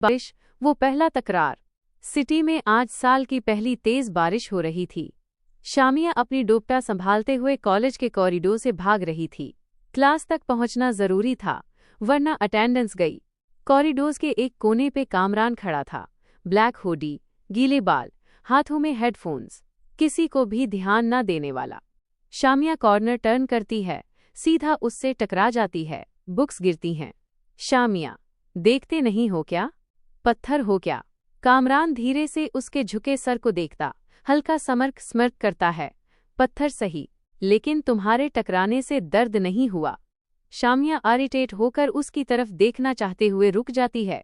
बारिश, वो पहला तकरार। सिटी में आज साल की पहली तेज बारिश हो रही थी। शामिया अपनी डोपटा संभालते हुए कॉलेज के कॉरिडोर से भाग रही थी। क्लास तक पहुंचना जरूरी था, वरना अटेंडेंस गई। कॉरिडोर के एक कोने पे कामरान खड़ा था, ब्लैक हुडी, गीले बाल, हाथों में हेडफोन्स, किसी को भी ध्यान न देने वाला। शामिया कॉर्नर टर्न करती है, सीधा उससे टकरा जाती है, बुक्स गिरती हैं। शामिया, देखते नहीं हो क्या? पत्थर हो क्या? कामरान धीरे से उसके झुके सर को देखता, हल्का स्मर्क करता है। पत्थर सही, लेकिन तुम्हारे टकराने से दर्द नहीं हुआ। शामिया इरिटेट होकर उसकी तरफ देखना चाहते हुए रुक जाती है।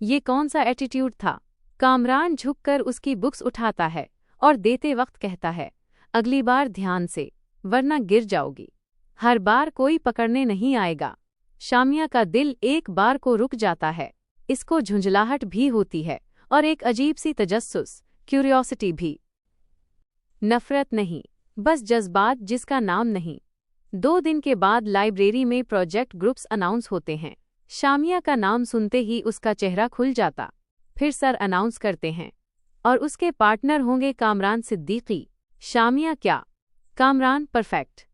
ये कौन सा एटीट्यूड था? कामरान झुककर उसकी बुक्स उठाता है और देते वक्त कहता है, अगली बार ध्यान से, वरना गिर जाओगी। हर बार कोई पकड़ने नहीं आएगा। शामिया का दिल एक बार को रुक जाता है। इसको झुंझलाहट भी होती है और एक अजीब सी तजस्सुस, क्यूरियोसिटी भी। नफरत नहीं, बस जज्बात जिसका नाम नहीं। 2 दिन के बाद लाइब्रेरी में प्रोजेक्ट ग्रुप्स अनाउंस होते हैं। शामिया का नाम सुनते ही उसका चेहरा खुल जाता। फिर सर अनाउंस करते हैं और उसके पार्टनर होंगे कामरान सिद्दीकी। शामिया क्या? कामरान परफेक्ट।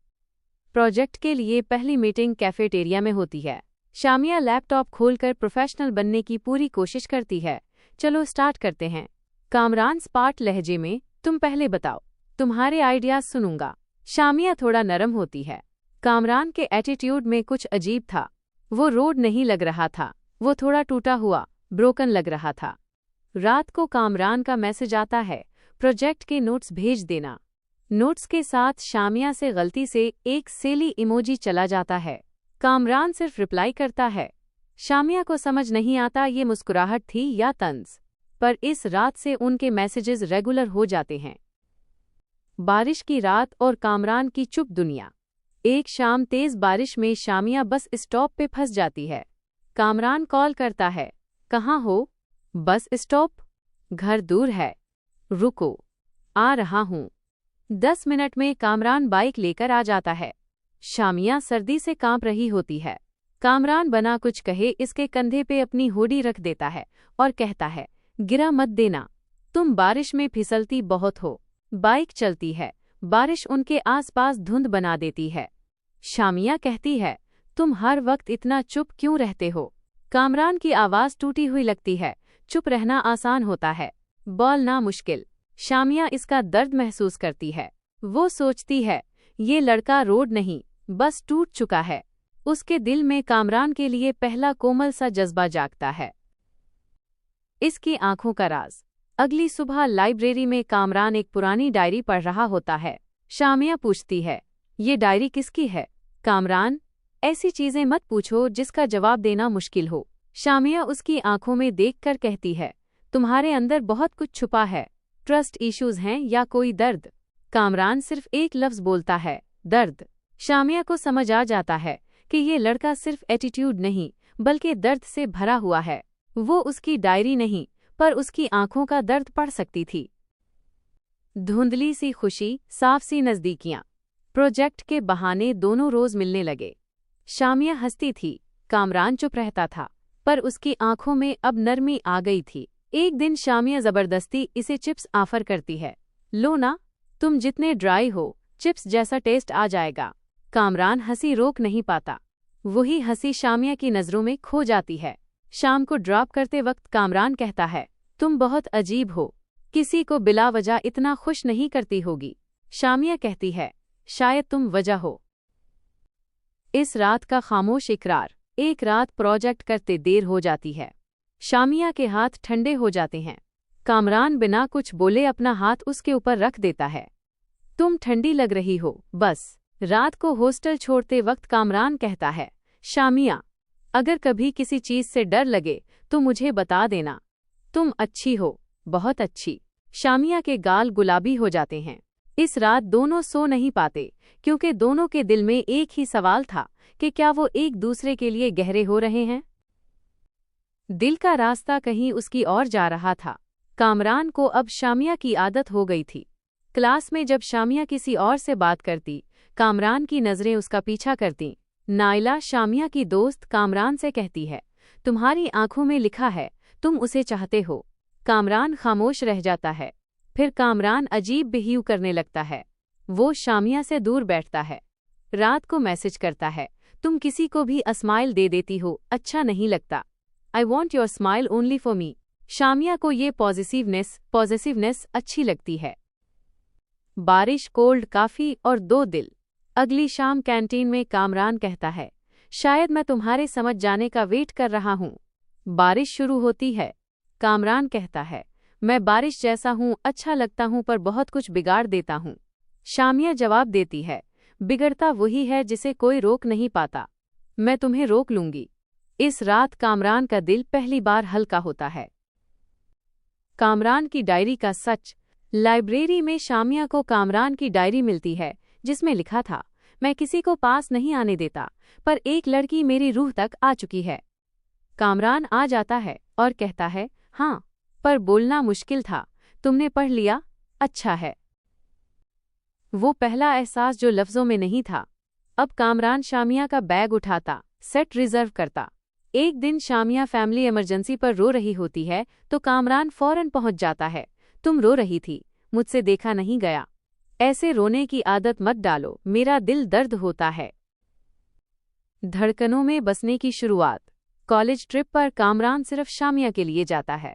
प्रोजेक्ट के लिए पहली मीटिंग कैफेटेरिया में होती है। शामिया लैपटॉप खोलकर प्रोफेशनल बनने की पूरी कोशिश करती है। चलो स्टार्ट करते हैं। कामरान स्पार्ट लहजे में, तुम पहले बताओ, तुम्हारे आइडियाज सुनूंगा। शामिया थोड़ा नरम होती है। कामरान के एटीट्यूड में कुछ अजीब था। वो रोड नहीं लग रहा था, वो थोड़ा टूटा हुआ, ब्रोकन लग रहा था। रात को कामरान का मैसेज आता है, प्रोजेक्ट के नोट्स भेज देना। नोट्स के साथ शामिया से गलती से एक सेली इमोजी चला जाता है। कामरान सिर्फ रिप्लाई करता है। शामिया को समझ नहीं आता ये मुस्कुराहट थी या तंज, पर इस रात से उनके मैसेजेस रेगुलर हो जाते हैं। बारिश की रात और कामरान की चुप दुनिया। एक शाम तेज बारिश में शामिया बस स्टॉप पे फंस जाती है। कामरान कॉल करता है, कहाँ हो? Bus stop? घर दूर है, रुको, आ रहा हूँ। 10 मिनट में कामरान बाइक लेकर आ जाता है। शामिया सर्दी से कांप रही होती है। कामरान बना कुछ कहे इसके कंधे पे अपनी हुडी रख देता है और कहता है, गिरा मत देना, तुम बारिश में फिसलती बहुत हो। बाइक चलती है, बारिश उनके आसपास धुंध बना देती है। शामिया कहती है, तुम हर वक्त इतना चुप क्यों रहते हो? कामरान की आवाज टूटी हुई लगती है। चुप रहना आसान होता है, बोलना मुश्किल। शामिया इसका दर्द महसूस करती है। वो सोचती है, ये लड़का रोड नहीं, बस टूट चुका है। उसके दिल में कामरान के लिए पहला कोमल सा जज्बा जागता है। इसकी आंखों का राज। अगली सुबह लाइब्रेरी में कामरान एक पुरानी डायरी पढ़ रहा होता है। शामिया पूछती है, ये डायरी किसकी है? कामरान, ऐसी चीजें मत पूछो जिसका जवाब देना मुश्किल हो। शामिया उसकी आंखों में देखकर कहती है, तुम्हारे अंदर बहुत कुछ छुपा है। ट्रस्ट इश्यूज हैं या कोई दर्द? कामरान सिर्फ एक लफ्ज बोलता है, दर्द। शामिया को समझ आ जाता है कि ये लड़का सिर्फ एटीट्यूड नहीं, बल्कि दर्द से भरा हुआ है। वो उसकी डायरी नहीं, पर उसकी आंखों का दर्द पढ़ सकती थी। धुंधली सी खुशी, साफ सी नजदीकियां। प्रोजेक्ट के बहाने दोनों रोज मिलने लगे। शामिया हंसती थी, कामरान चुप रहता था, पर उसकी आंखों में अब नरमी आ गई थी। एक दिन शामिया जबरदस्ती इसे चिप्स ऑफर करती है। लो ना, तुम जितने ड्राई हो, चिप्स जैसा टेस्ट आ जाएगा। कामरान हंसी रोक नहीं पाता। वही हंसी शामिया की नजरों में खो जाती है। शाम को ड्रॉप करते वक्त कामरान कहता है, तुम बहुत अजीब हो, किसी को बिला वजह इतना खुश नहीं करती होगी। शामिया कहती है, शायद तुम वजह हो। इस रात का खामोश इकरार। एक रात प्रोजेक्ट करते देर हो जाती है। शामिया के हाथ ठंडे हो जाते हैं। कामरान बिना कुछ बोले अपना हाथ उसके ऊपर रख देता है। तुम ठंडी लग रही हो, बस। रात को हॉस्टल छोड़ते वक्त कामरान कहता है, शामिया, अगर कभी किसी चीज से डर लगे तो मुझे बता देना। तुम अच्छी हो, बहुत अच्छी। शामिया के गाल गुलाबी हो जाते हैं। इस रात दोनों सो नहीं पाते, क्योंकि दोनों के दिल में एक ही सवाल था कि क्या वो एक दूसरे के लिए गहरे हो रहे हैं। दिल का रास्ता कहीं उसकी ओर जा रहा था। कामरान को अब शामिया की आदत हो गई थी। क्लास में जब शामिया किसी और से बात करती, कामरान की नजरें उसका पीछा करती। नाइला, शामिया की दोस्त, कामरान से कहती है, तुम्हारी आंखों में लिखा है तुम उसे चाहते हो। कामरान खामोश रह जाता है। फिर कामरान अजीब बिहेव करने लगता है। वो शामिया से दूर बैठता है। रात को मैसेज करता है, तुम किसी को भी स्माइल दे देती हो, अच्छा नहीं लगता। I want your smile only for me. Shamiya को ये पॉजिटिवनेस अच्छी लगती है। बारिश, कोल्ड कॉफी और 2 दिल। अगली शाम कैंटीन में कामरान कहता है, शायद मैं तुम्हारे समझ जाने का वेट कर रहा हूँ। बारिश शुरू होती है। कामरान कहता है, मैं बारिश जैसा हूँ, अच्छा लगता हूँ पर बहुत कुछ बिगाड़ देता हूँ। शामिया जवाब देती है, बिगड़ता वही है जिसे कोई रोक नहीं पाता। मैं तुम्हें रोक लूंगी। इस रात कामरान का दिल पहली बार हल्का होता है। कामरान की डायरी का सच। लाइब्रेरी में शामिया को कामरान की डायरी मिलती है जिसमें लिखा था, मैं किसी को पास नहीं आने देता, पर एक लड़की मेरी रूह तक आ चुकी है। कामरान आ जाता है और कहता है, हाँ, पर बोलना मुश्किल था। तुमने पढ़ लिया? अच्छा है। वो पहला एहसास जो लफ्जों में नहीं था। अब कामरान शामिया का बैग उठाता, सेट रिजर्व करता। एक दिन शामिया फैमिली इमरजेंसी पर रो रही होती है तो कामरान फौरन पहुंच जाता है। तुम रो रही थी, मुझसे देखा नहीं गया। ऐसे रोने की आदत मत डालो, मेरा दिल दर्द होता है। धड़कनों में बसने की शुरुआत। कॉलेज ट्रिप पर कामरान सिर्फ शामिया के लिए जाता है।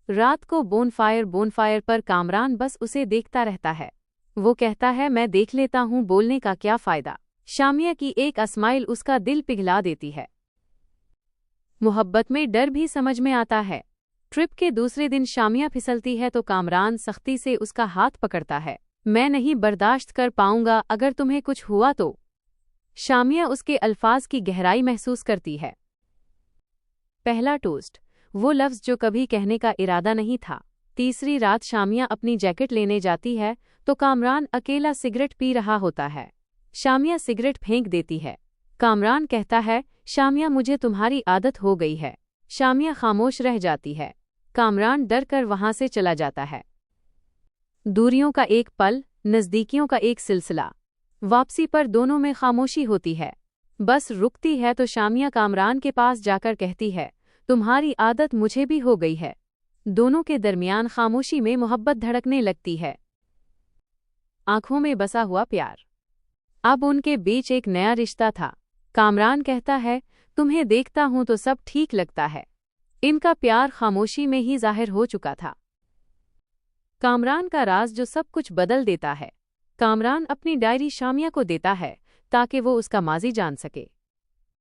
रात को बोनफायर पर कामरान बस उसे देखता रहता है। वो कहता है, मैं देख लेता हूँ, बोलने का क्या फायदा। शामिया की एक स्माइल उसका दिल पिघला देती है। मोहब्बत में डर भी समझ में आता है। ट्रिप के दूसरे दिन शामिया फिसलती है तो कामरान सख्ती से उसका हाथ पकड़ता है। मैं नहीं बर्दाश्त कर पाऊंगा अगर तुम्हें कुछ हुआ तो। शामिया उसके अल्फाज की गहराई महसूस करती है। पहला टोस्ट, वो लफ्ज जो कभी कहने का इरादा नहीं था। तीसरी रात शामिया अपनी जैकेट लेने जाती है तो कामरान अकेला सिगरेट पी रहा होता है। शामिया सिगरेट फेंक देती है। कामरान कहता है, शामिया मुझे तुम्हारी आदत हो गई है। शामिया खामोश रह जाती है। कामरान डर कर वहां से चला जाता है। दूरियों का एक पल, नज़दीकियों का एक सिलसिला। वापसी पर दोनों में खामोशी होती है। बस रुकती है तो शामिया कामरान के पास जाकर कहती है, तुम्हारी आदत मुझे भी हो गई है। दोनों के दरमियान खामोशी में मोहब्बत धड़कने लगती है। आंखों में बसा हुआ प्यार। अब उनके बीच एक नया रिश्ता था। कामरान कहता है, तुम्हें देखता हूं तो सब ठीक लगता है। इनका प्यार खामोशी में ही जाहिर हो चुका था। कामरान का राज जो सब कुछ बदल देता है। कामरान अपनी डायरी शामिया को देता है ताकि वो उसका माजी जान सके।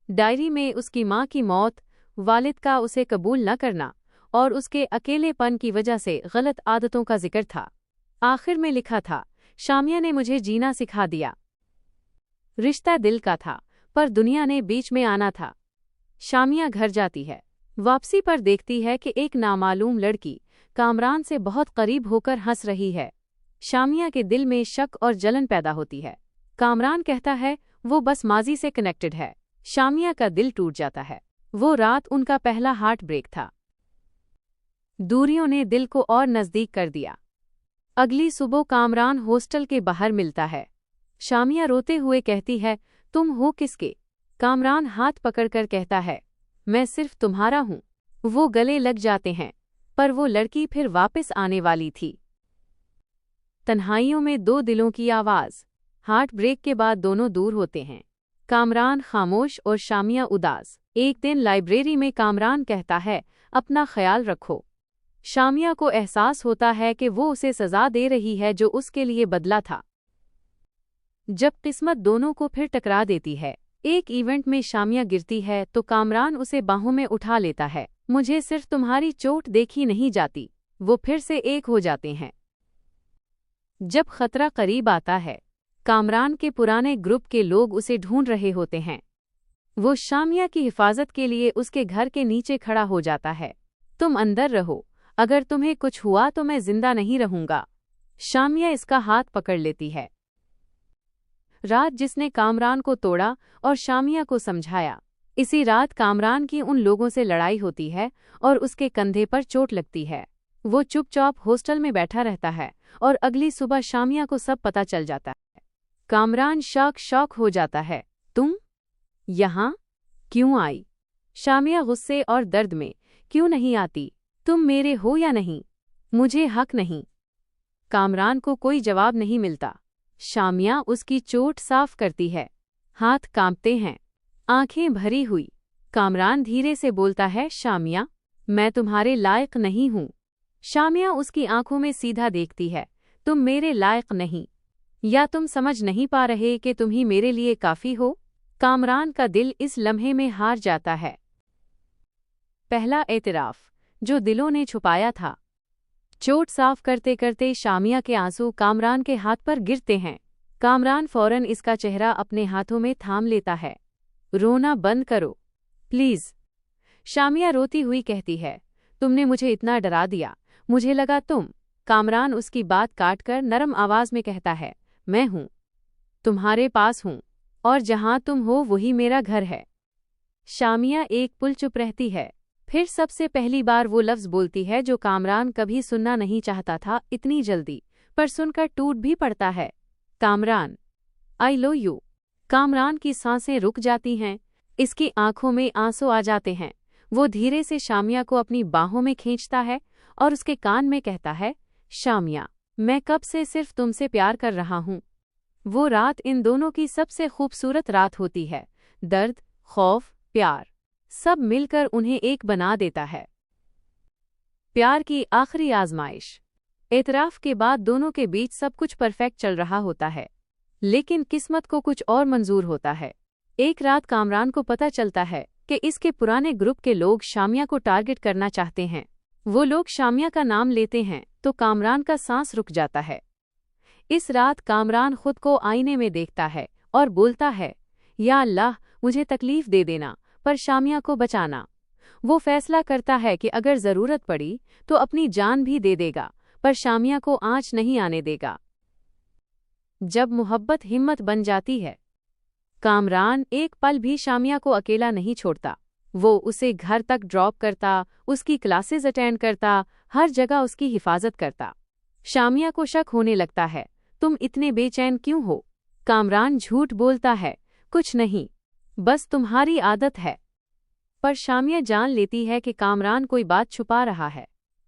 डायरी में उसकी माँ की मौत, वालिद का उसे कबूल न करना और उसके अकेलेपन की वजह से गलत आदतों का जिक्र था। आखिर में लिखा था, शामिया ने मुझे जीना सिखा दिया। रिश्ता दिल का था पर दुनिया ने बीच में आना था। शामिया घर जाती है। वापसी पर देखती है कि एक नामालूम लड़की कामरान से बहुत करीब होकर हंस रही है। शामिया के दिल में शक और जलन पैदा होती है। कामरान कहता है, वो बस माजी से कनेक्टेड है। शामिया का दिल टूट जाता है। वो रात उनका पहला हार्ट ब्रेक था। दूरियों ने दिल को और नज़दीक कर दिया। अगली सुबह कामरान हॉस्टल के बाहर मिलता है। शामिया रोते हुए कहती है, तुम हो किसके? कामरान हाथ पकड़कर कहता है, मैं सिर्फ तुम्हारा हूं। वो गले लग जाते हैं, पर वो लड़की फिर वापस आने वाली थी। तन्हाइयों में 2 दिलों की आवाज़। हार्ट ब्रेक के बाद दोनों दूर होते हैं। कामरान खामोश और शामिया उदास। एक दिन लाइब्रेरी में कामरान कहता है, अपना ख्याल रखो। शामिया को एहसास होता है कि वो उसे सजा दे रही है जो उसके लिए बदला था। जब किस्मत दोनों को फिर टकरा देती है। एक इवेंट में शामिया गिरती है तो कामरान उसे बाहों में उठा लेता है। मुझे सिर्फ तुम्हारी चोट देखी नहीं जाती। वो फिर से एक हो जाते हैं। जब खतरा करीब आता है, कामरान के पुराने ग्रुप के लोग उसे ढूंढ रहे होते हैं। वो शामिया की हिफाजत के लिए उसके घर के नीचे खड़ा हो जाता है। तुम अंदर रहो, अगर तुम्हें कुछ हुआ तो मैं जिंदा नहीं रहूंगा। शामिया इसका हाथ पकड़ लेती है। रात जिसने कामरान को तोड़ा और शामिया को समझाया। इसी रात कामरान की उन लोगों से लड़ाई होती है और उसके कंधे पर चोट लगती है। वो चुपचाप हॉस्टल में बैठा रहता है और अगली सुबह शामिया को सब पता चल जाता है। कामरान शॉक हो जाता है। तुम यहाँ क्यों आई? शामिया गुस्से और दर्द में, क्यों नहीं आती? तुम मेरे हो या नहीं? मुझे हक नहीं। कामरान को कोई जवाब नहीं मिलता। शामिया उसकी चोट साफ करती है। हाथ कांपते हैं, आंखें भरी हुई। कामरान धीरे से बोलता है, शामिया, मैं तुम्हारे लायक नहीं हूं। शामिया उसकी आंखों में सीधा देखती है। तुम मेरे लायक नहीं, या तुम समझ नहीं पा रहे कि तुम ही मेरे लिए काफी हो? कामरान का दिल इस लम्हे में हार जाता है। पहला एतराफ जो दिलों ने छुपाया था। चोट साफ करते करते शामिया के आंसू कामरान के हाथ पर गिरते हैं। कामरान फौरन इसका चेहरा अपने हाथों में थाम लेता है। रोना बंद करो, प्लीज। शामिया रोती हुई कहती है, तुमने मुझे इतना डरा दिया, मुझे लगा तुम। कामरान उसकी बात काटकर नरम आवाज में कहता है, मैं हूं, तुम्हारे पास हूं, और जहां तुम हो वही मेरा घर है। शामिया एक पल चुप रहती है। फिर सबसे पहली बार वो लफ्ज बोलती है जो कामरान कभी सुनना नहीं चाहता था इतनी जल्दी, पर सुनकर टूट भी पड़ता है। Kamran, I love you. Kamran की सांसें रुक जाती हैं, इसकी आंखों में आंसू आ जाते हैं। वो धीरे से शामिया को अपनी बाहों में खींचता है और उसके कान में कहता है, शामिया, मैं कब से सिर्फ तुमसे प्यार कर रहा हूं। वो रात इन दोनों की सबसे खूबसूरत रात होती है। दर्द, खौफ, प्यार सब मिलकर उन्हें एक बना देता है। प्यार की आखिरी आजमाइश। एतराफ के बाद दोनों के बीच सब कुछ परफेक्ट चल रहा होता है, लेकिन किस्मत को कुछ और मंजूर होता है। एक रात कामरान को पता चलता है कि इसके पुराने ग्रुप के लोग शामिया को टारगेट करना चाहते हैं। वो लोग शामिया का नाम लेते हैं तो कामरान का सांस रुक जाता है। इस रात कामरान खुद को आईने में देखता है और बोलता है, या अल्लाह, मुझे तकलीफ दे देना पर शामिया को बचाना। वो फैसला करता है कि अगर जरूरत पड़ी तो अपनी जान भी दे देगा, पर शामिया को आंच नहीं आने देगा। जब मोहब्बत हिम्मत बन जाती है। कामरान एक पल भी शामिया को अकेला नहीं छोड़ता। वो उसे घर तक ड्रॉप करता, उसकी क्लासेस अटेंड करता, हर जगह उसकी हिफाजत करता। शामिया को शक होने लगता है, तुम इतने बेचैन क्यों हो? कामरान झूठ बोलता है, कुछ नहीं, बस तुम्हारी आदत है। पर शामिया जान लेती है कि कामरान कोई बात छुपा रहा है।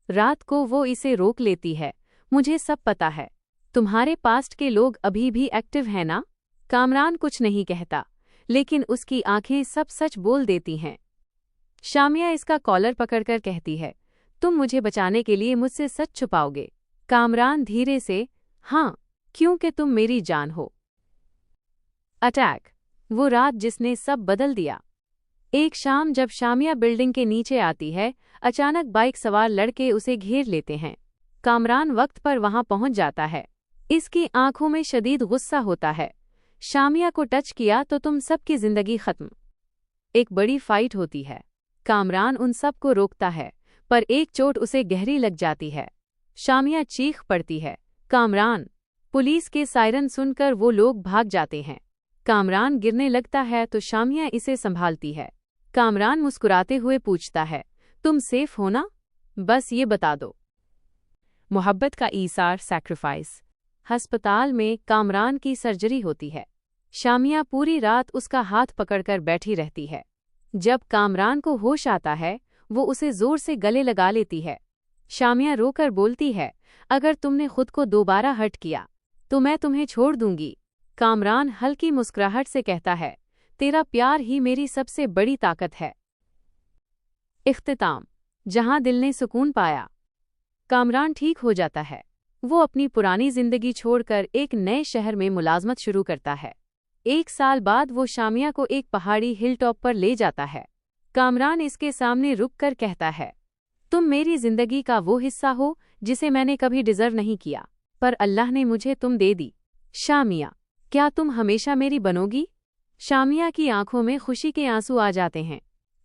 रात को वो इसे रोक लेती है, मुझे सब पता है। तुम्हारे पास्ट के लोग अभी भी एक्टिव हैं ना? कामरान कुछ नहीं कहता, लेकिन उसकी आंखें सब सच बोल देती हैं। शामिया इसका कॉलर पकड़कर कहती है, तुम मुझे बचाने के लिए मुझसे सच छुपाओगे? कामरान धीरे से, हाँ, क्योंकि तुम मेरी जान हो। अटैक, वो रात जिसने सब बदल दिया। एक शाम जब शामिया बिल्डिंग के नीचे आती है, अचानक बाइक सवार लड़के उसे घेर लेते हैं। कामरान वक्त पर वहां पहुंच जाता है। इसकी आंखों में शदीद गुस्सा होता है। शामिया को टच किया तो तुम सबकी जिंदगी खत्म। एक बड़ी फाइट होती है। कामरान उन सब को रोकता है, पर एक चोट उसे गहरी लग जाती है। शामिया चीख पड़ती है, कामरान! पुलिस के सायरन सुनकर वो लोग भाग जाते हैं। कामरान गिरने लगता है तो शामिया इसे संभालती है। कामरान मुस्कुराते हुए पूछता है, तुम सेफ हो ना? बस ये बता दो। मोहब्बत का ईसार, सैक्रिफाइस। अस्पताल में कामरान की सर्जरी होती है। शामिया पूरी रात उसका हाथ पकड़कर बैठी रहती है। जब कामरान को होश आता है, वो उसे जोर से गले लगा लेती है। शामिया रोकर बोलती है, अगर तुमने खुद को दोबारा हर्ट किया तो मैं तुम्हें छोड़ दूंगी। कामरान हल्की मुस्कुराहट से कहता है, तेरा प्यार ही मेरी सबसे बड़ी ताकत है। इख्तिताम, जहां दिल ने सुकून पाया। कामरान ठीक हो जाता है। वो अपनी पुरानी जिंदगी छोड़कर एक नए शहर में मुलाजमत शुरू करता है। 1 साल बाद वो शामिया को एक पहाड़ी हिल टॉप पर ले जाता है। कामरान इसके सामने रुककर कहता है, तुम मेरी जिंदगी का वो हिस्सा हो जिसे मैंने कभी डिजर्व नहीं किया, पर अल्लाह ने मुझे तुम दे दी। शामिया, क्या तुम हमेशा मेरी बनोगी? शामिया की आंखों में खुशी के आंसू आ जाते हैं।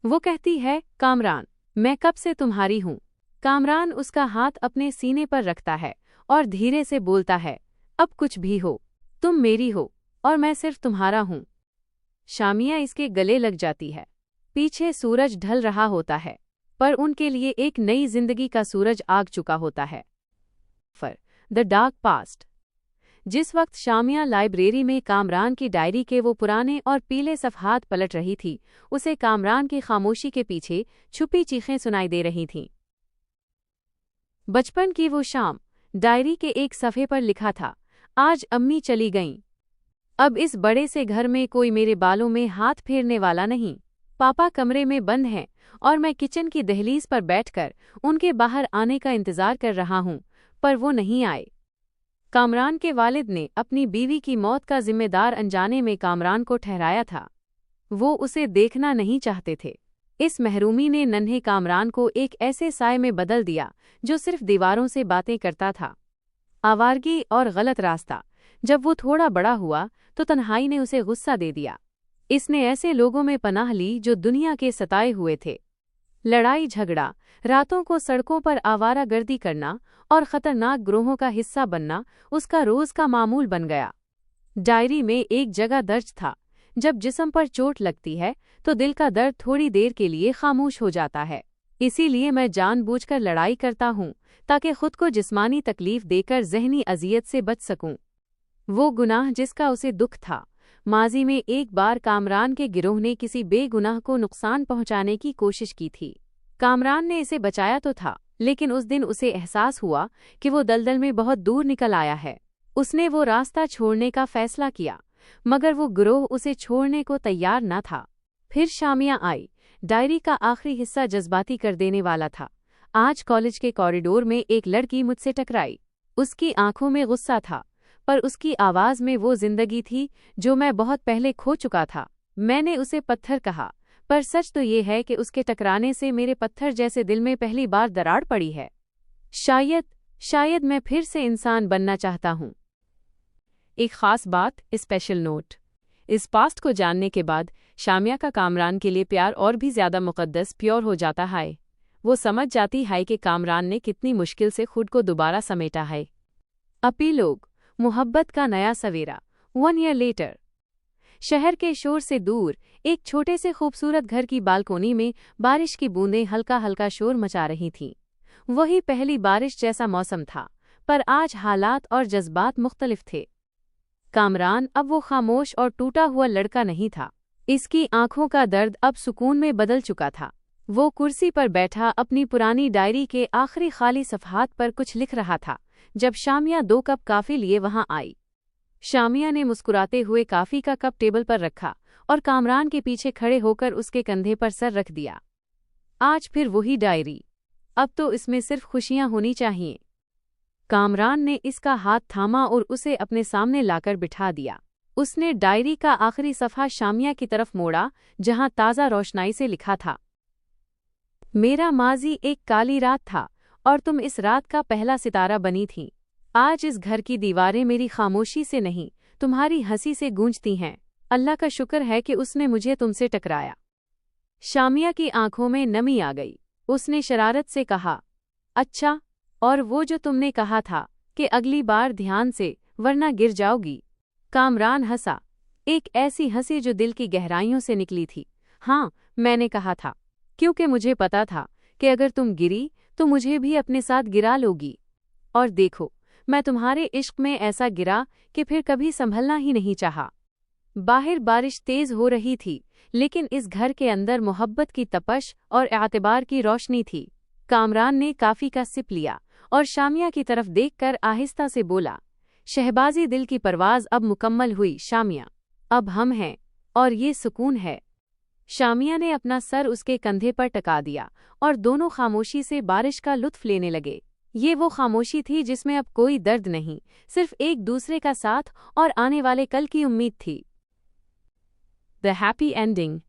वो कहती है, कामरान, मैं कब से तुम्हारी हूं। कामरान उसका हाथ अपने सीने पर रखता है और धीरे से बोलता है, अब कुछ भी हो, तुम मेरी हो और मैं सिर्फ तुम्हारा हूं। शामिया इसके गले लग जाती है। पीछे सूरज ढल रहा होता है, पर उनके लिए एक नई जिंदगी का सूरज आग चुका होता है। The dark past. जिस वक्त शामिया लाइब्रेरी में कामरान की डायरी के वो पुराने और पीले सफ़हात पलट रही थी, उसे कामरान की खामोशी के पीछे छुपी चीखें सुनाई दे रही थीं। बचपन की वो शाम। डायरी के एक सफ़े पर लिखा था, आज अम्मी चली गईं। अब इस बड़े से घर में कोई मेरे बालों में हाथ फेरने वाला नहीं। पापा कमरे में बंद हैं और मैं किचन की दहलीज पर बैठकर उनके बाहर आने का इंतजार कर रहा हूँ, पर वो नहीं आए। कामरान के वालिद ने अपनी बीवी की मौत का जिम्मेदार अनजाने में कामरान को ठहराया था। वो उसे देखना नहीं चाहते थे। इस महरूमी ने नन्हे कामरान को एक ऐसे साए में बदल दिया जो सिर्फ दीवारों से बातें करता था। आवारगी और गलत रास्ता। जब वो थोड़ा बड़ा हुआ तो तन्हाई ने उसे गुस्सा दे दिया। इसने ऐसे लोगों में पनाह ली जो दुनिया के सताए हुए थे। लड़ाई झगड़ा, रातों को सड़कों पर आवारागर्दी करना और खतरनाक ग्रोहों का हिस्सा बनना उसका रोज का मामूल बन गया। डायरी में एक जगह दर्ज था, जब जिस्म पर चोट लगती है तो दिल का दर्द थोड़ी देर के लिए खामोश हो जाता है। इसीलिए मैं जानबूझकर लड़ाई करता हूँ ताकि खुद को जिस्मानी तकलीफ देकर ज़हनी अजियत से बच सकूं। वो गुनाह जिसका उसे दुख था। माजी में एक बार कामरान के गिरोह ने किसी बेगुनाह को नुकसान पहुंचाने की कोशिश की थी। कामरान ने इसे बचाया तो था, लेकिन उस दिन उसे एहसास हुआ कि वो दलदल में बहुत दूर निकल आया है। उसने वो रास्ता छोड़ने का फैसला किया, मगर वो गिरोह उसे छोड़ने को तैयार न था। फिर शामिया आई। डायरी का आखिरी हिस्सा जज्बाती कर देने वाला था। आज कॉलेज के कॉरिडोर में एक लड़की मुझसे टकराई। उसकी आंखों में गुस्सा था, पर उसकी आवाज़ में वो जिंदगी थी जो मैं बहुत पहले खो चुका था। मैंने उसे पत्थर कहा, पर सच तो ये है कि उसके टकराने से मेरे पत्थर जैसे दिल में पहली बार दरार पड़ी है। शायद मैं फिर से इंसान बनना चाहता हूँ। एक खास बात, स्पेशल नोट। इस पास्ट को जानने के बाद शामिया का कामरान के लिए प्यार और भी ज्यादा मुकद्दस, प्योर हो जाता है। वो समझ जाती है कि कामरान ने कितनी मुश्किल से खुद को दोबारा समेटा है। एपिलॉग, मोहब्बत का नया सवेरा। 1 ईयर लेटर। शहर के शोर से दूर एक छोटे से खूबसूरत घर की बालकोनी में बारिश की बूंदें हल्का हल्का शोर मचा रही थीं। वही पहली बारिश जैसा मौसम था, पर आज हालात और जज्बात मुख्तलिफ थे। कामरान अब वो खामोश और टूटा हुआ लड़का नहीं था। इसकी आंखों का दर्द अब सुकून में बदल चुका था। वो कुर्सी पर बैठा अपनी पुरानी डायरी के आखिरी खाली सफ़हात पर कुछ लिख रहा था जब शामिया 2 कप कॉफ़ी लिए वहां आई। शामिया ने मुस्कुराते हुए कॉफ़ी का कप टेबल पर रखा और कामरान के पीछे खड़े होकर उसके कंधे पर सर रख दिया। आज फिर वही डायरी। अब तो इसमें सिर्फ खुशियां होनी चाहिए। कामरान ने इसका हाथ थामा और उसे अपने सामने लाकर बिठा दिया। उसने डायरी का आखिरी सफ़हा शामिया की तरफ मोड़ा, जहां ताज़ा रोशनाई से लिखा था, मेरा माजी एक काली रात था और तुम इस रात का पहला सितारा बनी थीं। आज इस घर की दीवारें मेरी खामोशी से नहीं, तुम्हारी हंसी से गूंजती हैं। अल्लाह का शुक्र है कि उसने मुझे तुमसे टकराया। शामिया की आंखों में नमी आ गई। उसने शरारत से कहा, अच्छा, और वो जो तुमने कहा था कि अगली बार ध्यान से, वरना गिर जाओगी। कामरान हंसा, एक ऐसी हंसी जो दिल की गहराइयों से निकली थी। हाँ, मैंने कहा था, क्योंकि मुझे पता था कि अगर तुम गिरी तो मुझे भी अपने साथ गिरा लोगी। और देखो, मैं तुम्हारे इश्क में ऐसा गिरा कि फिर कभी संभलना ही नहीं चाहा। बाहर बारिश तेज हो रही थी, लेकिन इस घर के अंदर मोहब्बत की तपश और एतबार की रोशनी थी। कामरान ने कॉफी का सिप लिया और शामिया की तरफ देखकर आहिस्ता से बोला, शहबाजी दिल की परवाज़ अब मुकम्मल हुई शामिया। अब हम हैं और ये सुकून है। शामिया ने अपना सर उसके कंधे पर टिका दिया और दोनों खामोशी से बारिश का लुत्फ लेने लगे। ये वो खामोशी थी जिसमें अब कोई दर्द नहीं, सिर्फ एक दूसरे का साथ और आने वाले कल की उम्मीद थी। The happy ending.